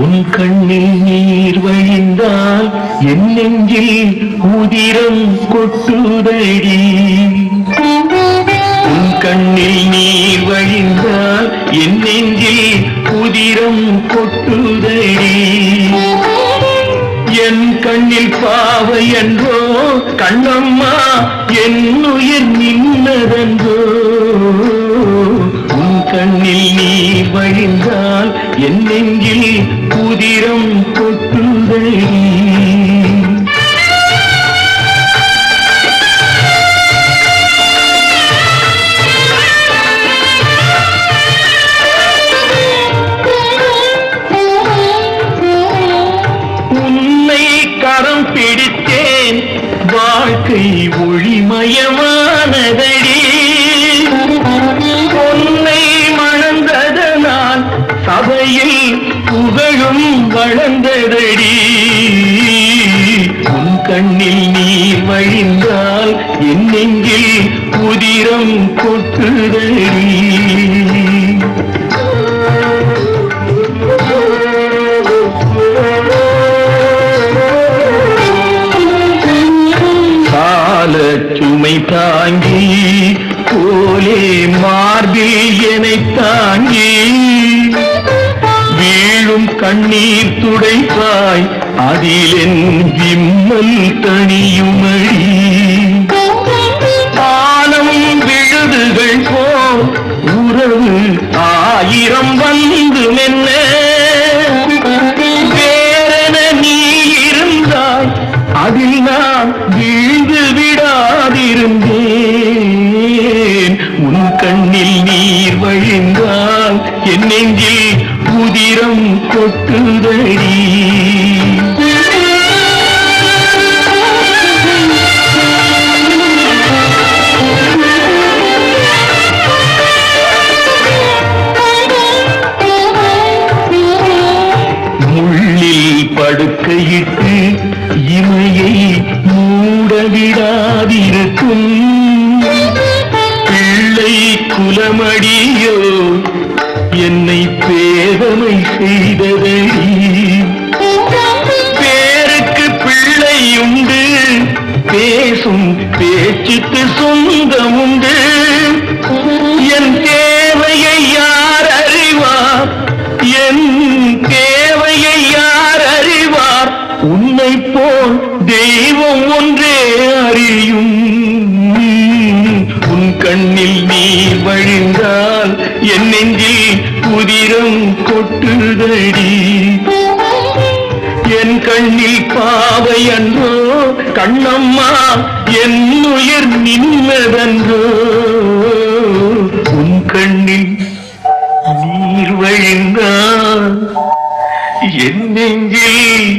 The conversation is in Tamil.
உன் கண்ணில் நீர் வழிந்தால் என் நெஞ்சில் உதிரம் கொட்டுதடி. உன் கண்ணில் நீர் வழிந்தால் என் நெஞ்சில் உதிரம் கொட்டுதடி. என் கண்ணில் பாவை என்றோ கண்ணம்மா என் உயிர் நின்னதென்றோ. உன் கண்ணில் நீர் வழிந்தால் என் நெஞ்சில் உதிரம் கொட்டுதடி. கரம் பிடித்தேன் வாழ்க்கை ஒளிமயமானதடி. பொன்னை மணந்ததனால் சபையில் புகழும் வளர்ந்ததடி. உன் கண்ணில் நீர் வழிந்தால் என் நெஞ்சில் உதிரம் கொட்டுதடி. சுமை தாங்கி போலே மார்பில் என்னை தாங்கி வீழும் கண்ணீர் துடைப்பாய் அதில் என் விம்மல் தனியுமடி. ஆலம் விழுதுகள் போல் உறவு ஆயிரம் வந்து மென்ன வேறென நீ இருந்தாய் அதில் நான் வீழ்ந்து விடாதிருந்தேன். உன் கண்ணில் நீர் வழிந்தால் என் நெஞ்சில் உதிரம் கொட்டுதடி. முள்ளில் படுக்கையிட்டு இமையை மூடவிடாதிருக்கும் பிள்ளை குலமடியோ என்னை பேதமை செய்ததடி. பேருக்கு பிள்ளை உண்டு பேசும் பேச்சுக்கு சொந்தம் உண்டு. என் தேவையை யார் அறிவார், என் தேவையை யார் அறிவார். உன்னை போல் தெய்வம் ஒன்றே அறியும். உன் கண்ணில் நீர் வழிந்தால் என் நெஞ்சில் உதிரம் கொட்டுதடி. என் கண்ணில் பாவை அன்றோ கண்ணம்மா என் உயிர் நின்னதன்றோ. உன் கண்ணில் நீர் வழிந்தால் என் நெஞ்சில்